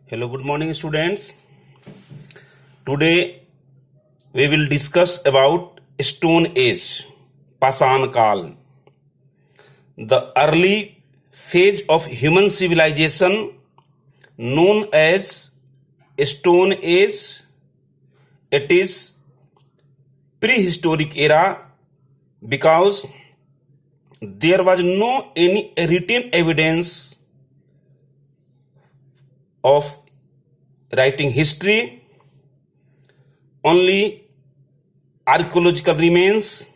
Hello, good morning, students. Today we will discuss about Stone Age, Pasan Kal, the early phase of human civilization known as Stone Age. It is prehistoric era because there was no any written evidence of writing history, only archaeological remains,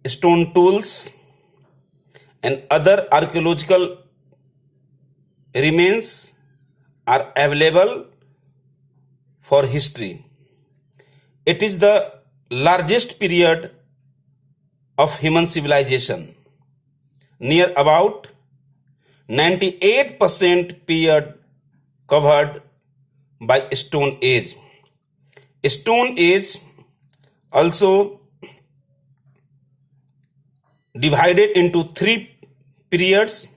stone tools, and other archaeological remains are available for history. It is the largest period of human civilization, near about 98% period covered by Stone Age. Stone Age also divided into three periods.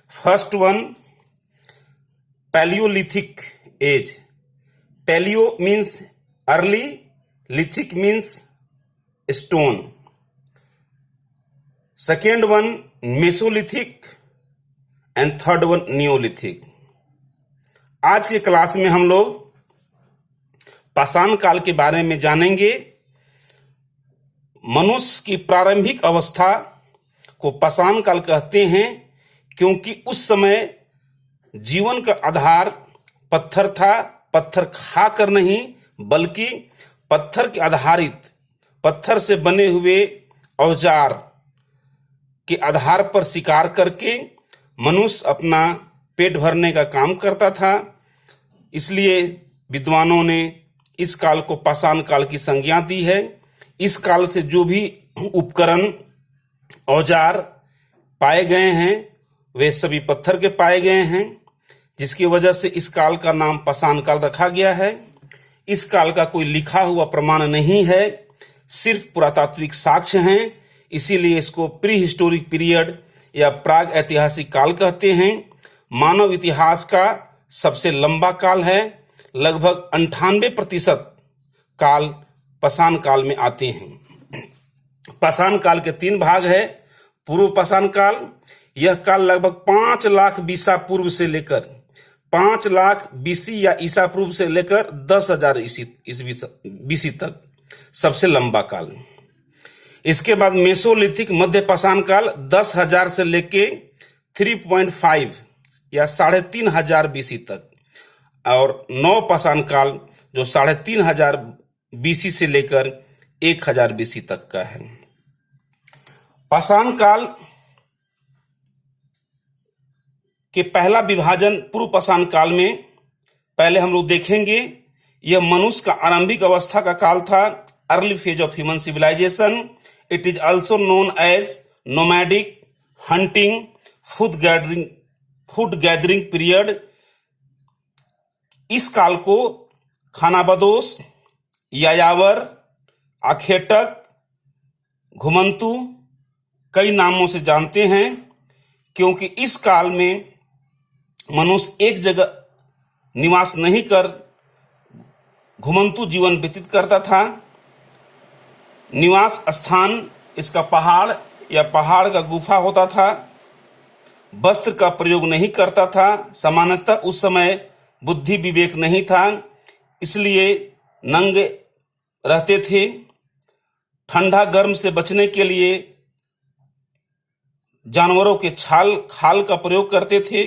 First one, Paleolithic age. Paleo means early, lithic means stone. Second one, Mesolithic, and third one Neolithic. आज के class में हम लोग पाषाण काल के बारे में जानेंगे. मनुष्य की प्रारंभिक अवस्था को पाषाण काल कहते हैं क्योंकि उस समय जीवन का आधार पत्थर था. पत्थर खाकर नहीं बल्कि पत्थर के आधारित पत्थर से बने हुए औजार के आधार पर शिकार करके मनुष्य अपना पेट भरने का काम करता था. इसलिए विद्वानों ने इस काल को पाषाण काल की संज्ञा दी है. इस काल से जो भी उपकरण औजार पाए गए हैं वे सभी पत्थर के पाए गए हैं, जिसकी वजह से इस काल का नाम पाषाण काल रखा गया है. इस काल का कोई लिखा हुआ प्रमाण नहीं है, सिर्फ पुरातात्विक साक्ष्य हैं. इसीलिए इसको प्री हिस्टोरिक पीरियड या प्राग ऐतिहासिक काल कहते हैं. मानव इतिहास का सबसे लंबा काल है. लगभग 98% काल पाषाण काल में आते हैं. पाषाण काल के 3 भाग है. पूर्व पाषाण काल, यह काल लगभग 5 लाख बीसा पूर्व से लेकर 5 लाख बीसी या ईसा पूर्व से लेकर 10,000 बीसी तक सबसे लंबा काल. इसके बाद मेसोलिथिक मध्य पाषाण काल 10,000 से लेके 3.5 या 3,500 बीसी तक, और नव पाषाण काल जो 3,500 बीसी से लेकर 1,000 बीसी तक का है. पाषाण काल के पहला विभाजन पूर्व पाषाण काल में पहले हम लोग देखेंगे. यह मनुष्य का आरंभिक अवस्था का काल था, early phase of human civilization. It is also known as nomadic, hunting, food gathering period. इस काल को खानाबदोश, यायावर, आखेटक, घुमंतु कई नामों से जानते हैं, क्योंकि इस काल में मनुष्य एक जगह निवास नहीं कर घुमंतु जीवन व्यतीत करता था. निवास स्थान इसका पहाड़ या पहाड़ का गुफा होता था. वस्त्र का प्रयोग नहीं करता था. सामान्यतः उस समय बुद्धि विवेक नहीं था, इसलिए नंगे रहते थे. ठंडा गर्म से बचने के लिए जानवरों के खाल का प्रयोग करते थे.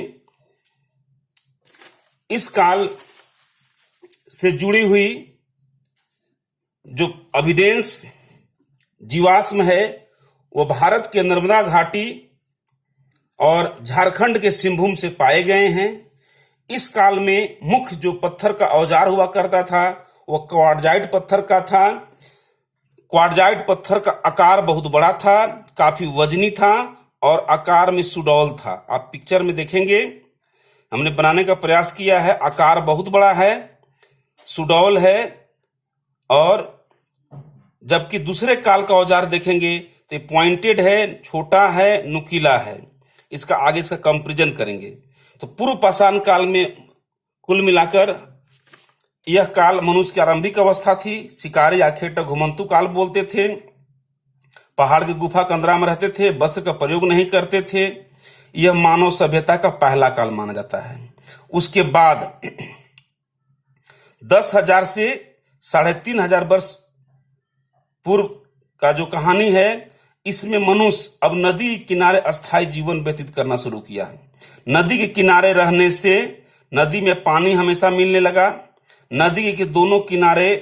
इस काल से जुड़ी हुई जो एविडेंस जीवाश्म है वो भारत के नर्मदा घाटी और झारखंड के सिंहभूम से पाए गए हैं. इस काल में मुख्य जो पत्थर का औजार हुआ करता था वो क्वार्टजाइट पत्थर का था. क्वार्टजाइट पत्थर का आकार बहुत बड़ा था, काफी वजनी था और आकार में सुडौल था. आप पिक्चर में देखेंगे, हमने बनाने का प्रयास किया है. आकार बहुत बड़ा है, सुडौल है, और जबकि दूसरे काल का औजार देखेंगे तो तो पॉइंटेड है, छोटा है, नुकीला है। इसका आगे इसका कंपैरिजन करेंगे। तो पूर्व पाषाण काल में कुल मिलाकर यह काल मनुष्य की आरंभिक अवस्था थी। शिकारी आखेट घुमंतु काल बोलते थे। पहाड़ की गुफा कंदरा में रहते थे, वस्त्र का प्रयोग नहीं करते थे। यह मानव सभ्यता का पहला काल माना जाता है। उसके बाद 10,000 से 3,500 वर्ष पूर्व का जो कहानी है, इसमें मनुष्य अब नदी के किनारे अस्थायी जीवन व्यतीत करना शुरू किया। नदी के किनारे रहने से नदी में पानी हमेशा मिलने लगा। नदी के दोनों किनारे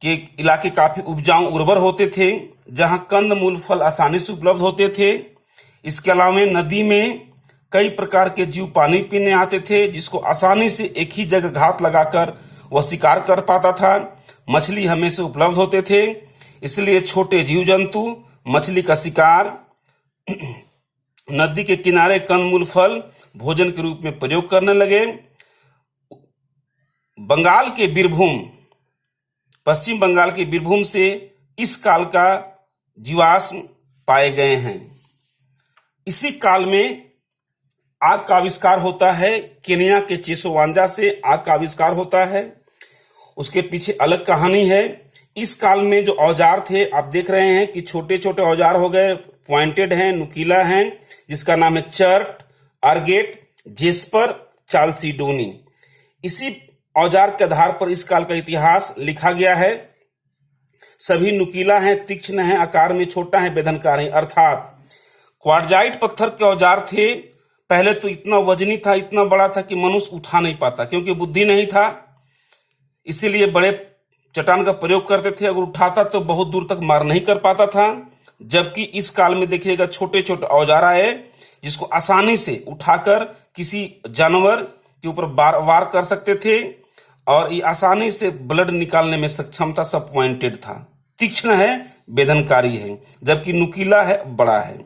के इलाके काफी उपजाऊ उर्वर होते थे, जहां कंद मूल फल आसानी से उपलब्ध होते थे। इसके अलावा नदी में कई प्रकार के जीव पानी पीने आते थे, जिसको आसानी से एक ही जगह घात लगाकर वह शिकार कर पाता था। मछली हमेशा उपलब्ध होते थे, इसलिए छोटे जीव जंतु मछली का शिकार नदी के किनारे कंदमूल फल भोजन के रूप में प्रयोग करने लगे। बंगाल के बीरभूम, पश्चिम बंगाल के बीरभूम से इस काल का जीवाश्म पाए गए हैं। इसी काल में आग का आविष्कार होता है। केन्या के चेसोवांजा से आग का आविष्कार होता है। उसके पीछे अलग कहानी है। इस काल में जो औजार थे, आप देख रहे हैं कि छोटे छोटे औजार हो गए, पॉइंटेड हैं, नुकीला हैं, जिसका नाम है चर्ट, अर्गेट, जेस्पर, चालसीडोनी। इसी औजार के आधार पर इस काल का इतिहास लिखा गया है। सभी नुकीला हैं, तीक्ष्ण हैं, आकार में छोटा है, वेदनकार है। अर्थात क्वार्जाइट पत्थर के औजार थे। पहले तो इतना वजनी था, इतना बड़ा था कि मनुष्य उठा नहीं पाता, क्योंकि बुद्धि नहीं था, इसीलिए बड़े चट्टान का प्रयोग करते थे। अगर उठाता तो बहुत दूर तक मार नहीं कर पाता था। जबकि इस काल में देखिएगा छोटे छोटे औजार आए, जिसको आसानी से उठाकर किसी जानवर के ऊपर वार कर सकते थे, और ये आसानी से ब्लड निकालने में सक्षम था। सब पॉइंटेड था, तीक्ष्ण है, वेदनकारी है, जबकि नुकीला है, बड़ा है,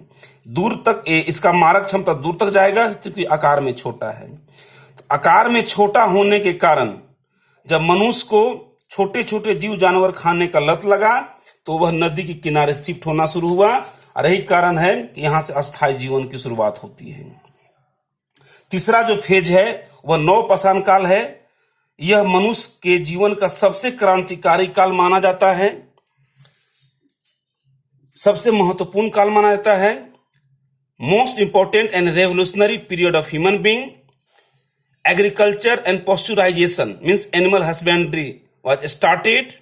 दूर तक इसका मारक क्षमता दूर तक जाएगा, क्योंकि आकार में छोटा है। तो आकार में छोटा होने के कारण जब मनुष्य को छोटे छोटे जीव जानवर खाने का लत लगा, तो वह नदी के किनारे शिफ्ट होना शुरू हुआ, और यही कारण है कि यहां से अस्थायी जीवन की शुरुआत होती है। तीसरा जो फेज है वह नवपाषाण काल है। यह मनुष्य के जीवन का सबसे क्रांतिकारी काल माना जाता है, सबसे महत्वपूर्ण काल माना जाता है। Most important and revolutionary period of human being. Agriculture and pasteurization means animal husbandry was started.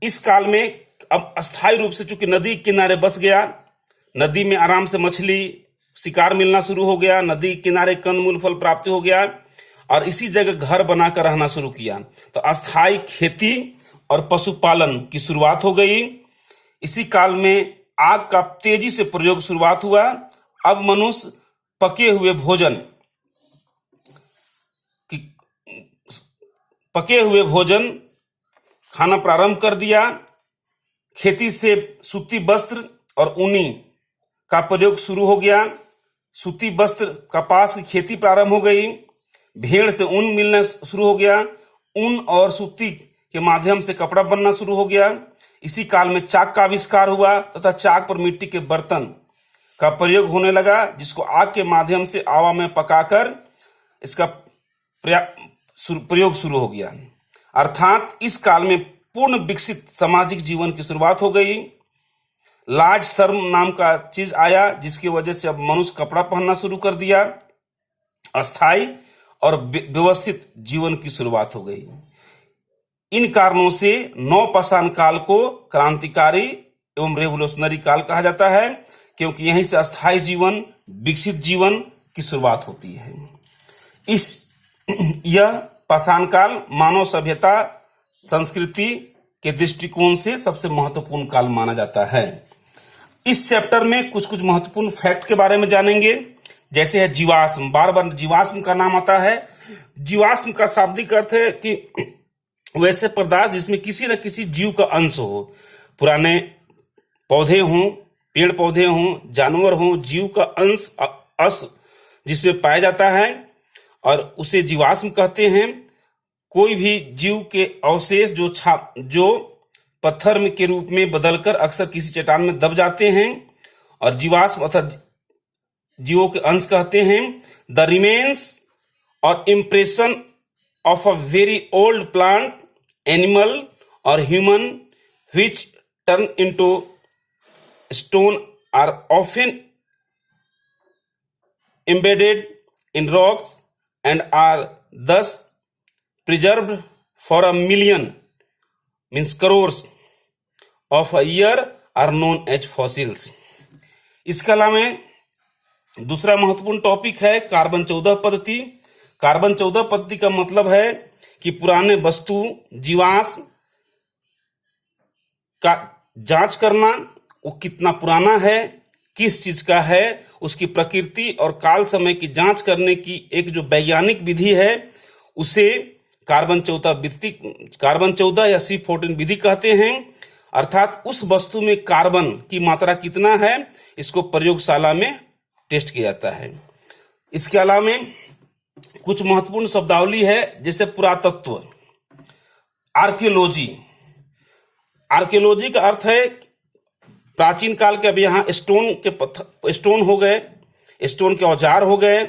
इस काल में अब अस्थायी रूप से चूंकि नदी किनारे बस गया, नदी में आराम से मछली शिकार मिलना शुरू हो गया, नदी किनारे कंदमूल फल प्राप्ति हो गया, और इसी जगह घर बनाकर रहना शुरू किया। तो अस्थायी खेती और पशुपालन की शुरुआत हो गई। इसी काल में आग का तेजी से प्रयोग शुरुआत हुआ। अब मनुष्य पके हुए भोजन खाना प्रारंभ कर दिया। खेती से सूती वस्त्र और ऊनी का प्रयोग शुरू हो गया। सूती वस्त्र, कपास की खेती प्रारंभ हो गई। भेड़ से ऊन मिलना शुरू हो गया। ऊन और सूती के माध्यम से कपड़ा बनना शुरू हो गया। इसी काल में चाक का आविष्कार हुआ तथा चाक पर मिट्टी के बर्तन का प्रयोग होने लगा, जिसको आग के माध्यम से आवा में पकाकर इसका प्रयोग शुरू हो गया। अर्थात इस काल में पूर्ण विकसित सामाजिक जीवन की शुरुआत हो गई। लाज शर्म नाम का चीज आया, जिसकी वजह से अब मनुष्य कपड़ा पहनना शुरू कर दिया। अस्थायी और व्यवस्थित जीवन की शुरुआत हो गई। इन कारणों से नवपाषाण काल को क्रांतिकारी एवं रेवोल्यूशनरी काल कहा जाता है, क्योंकि यहीं से अस्थायी जीवन, विकसित जीवन की शुरुआत होती है। यह पाषाण काल मानव सभ्यता संस्कृति के दृष्टिकोण से सबसे महत्वपूर्ण काल माना जाता है। इस चैप्टर में कुछ कुछ महत्वपूर्ण फैक्ट के बारे में जानेंगे, जैसे है जीवाश्म। बार बार जीवाश्म का नाम आता है। जीवाश्म का शाब्दिक अर्थ है कि वैसे पदार्थ जिसमें किसी न किसी जीव का अंश हो। पुराने पौधे हों, पेड़ पौधे हों, जानवर हों, जीव का अंश जिसमें पाया जाता है और उसे जीवाश्म कहते हैं। कोई भी जीव के अवशेष जो पत्थर में के रूप में बदलकर अक्सर किसी चट्टान में दब जाते हैं, और जीवाश्म अर्थात जीवों के अंश कहते हैं। द रिमेन्स और impression of a very old plant, animal और human which turn into stone are often embedded in rocks and are thus preserved for a million, means crores of a year, are known as fossils. इसके अलावा दूसरा महत्वपूर्ण topic है carbon 14 पद्धति। Carbon 14 पद्धति का मतलब है कि पुराने वस्तु जीवाश्म का जांच करना, वो कितना पुराना है, किस चीज का है, उसकी प्रकृति और काल समय की जांच करने की एक जो वैज्ञानिक विधि है उसे कार्बन 14 या C14 विधि कहते हैं। अर्थात उस वस्तु में कार्बन की मात्रा कितना है, इसको प्रयोगशाला में टेस्ट किया जाता है। इसके अलावा कुछ महत्वपूर्ण शब्दावली है, जैसे पुरातत्व, आर्कियोलॉजी। आर्कियोलॉजी का अर्थ है प्राचीन काल के, अब यहाँ स्टोन हो गए, स्टोन के औजार हो गए,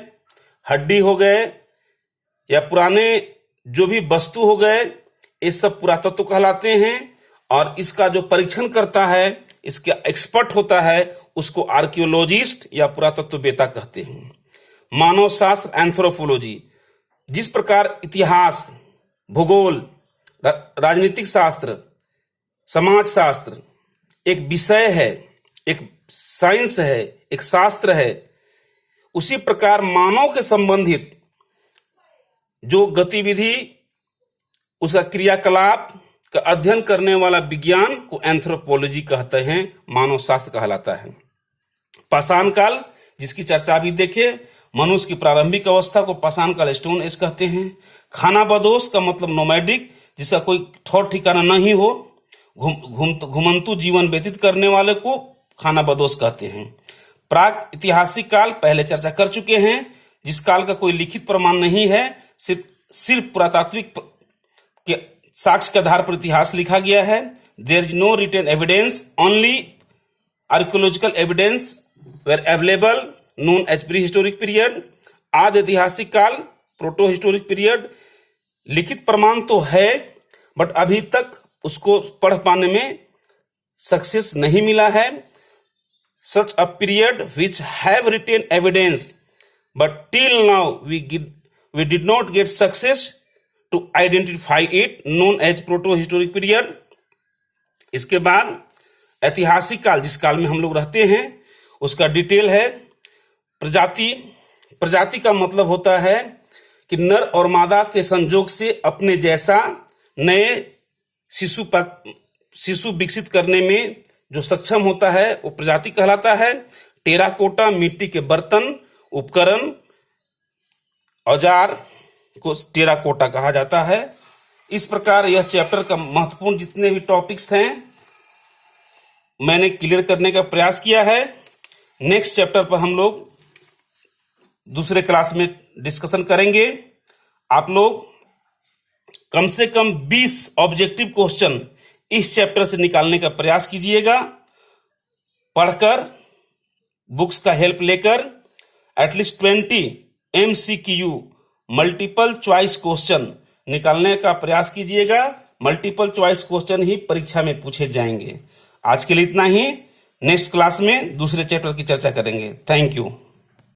हड्डी हो गए, या पुराने जो भी वस्तु हो गए, ये सब पुरातत्व कहलाते हैं। और इसका जो परीक्षण करता है, इसका एक्सपर्ट होता है, उसको आर्कियोलॉजिस्ट या पुरातत्ववेत्ता कहते हैं। मानव शास्त्र, एंथ्रोपोलॉजी, जिस प्रकार इतिहास, भूगोल, राजनीतिक शास्त्र, समाज शास्त्र एक विषय है, एक साइंस है, एक शास्त्र है, उसी प्रकार मानव के संबंधित जो गतिविधि, उसका क्रियाकलाप का अध्ययन करने वाला विज्ञान को एंथ्रोपोलॉजी कहते हैं, मानव शास्त्र कहलाता है। पाषाण काल, जिसकी चर्चा अभी देखे, मनुष्य की प्रारंभिक अवस्था को पाषाण काल, स्टोन एज कहते हैं। खानाबदोश का मतलब नोमैडिक, जिसका कोई ठौर ठिकाना नहीं हो, घुमंतु जीवन व्यतीत करने वाले को खानाबदोश कहते हैं। प्राग ऐतिहासिक काल पहले चर्चा कर चुके हैं, जिस काल का कोई लिखित प्रमाण नहीं है, सिर्फ पुरातात्विक के साक्ष्य के आधार पर इतिहास लिखा गया है। There is no written evidence, only archaeological evidence were available, known as pre historic period. आदि ऐतिहासिक काल, प्रोटो हिस्टोरिक पीरियड। लिखित प्रमाण तो है, बट अभी तक उसको पढ़ पाने में सक्सेस नहीं मिला है। Such a period which have written evidence but till now we did not get success to identify it, known as proto historic period. इसके बाद ऐतिहासिक काल, जिस काल में हम लोग रहते हैं, उसका डिटेल है। प्रजाति, प्रजाति का मतलब होता है कि नर और मादा के संयोग से अपने जैसा नए शिशु विकसित करने में जो सक्षम होता है, वो प्रजाति कहलाता है। टेराकोटा, मिट्टी के बर्तन, उपकरण, औजार को टेराकोटा कहा जाता है। इस प्रकार यह चैप्टर का महत्वपूर्ण जितने भी टॉपिक्स हैं मैंने क्लियर करने का प्रयास किया है। नेक्स्ट चैप्टर पर हम लोग दूसरे क्लास में डिस्कशन करेंगे। आप लोग कम से कम 20 ऑब्जेक्टिव क्वेश्चन इस चैप्टर से निकालने का प्रयास कीजिएगा। पढ़कर, बुक्स का हेल्प लेकर at least 20 MCQ multiple choice question निकालने का प्रयास कीजिएगा। मल्टीपल चॉइस क्वेश्चन ही परीक्षा में पूछे जाएंगे। आज के लिए इतना ही। नेक्स्ट क्लास में दूसरे चैप्टर की चर्चा करेंगे। Thank you.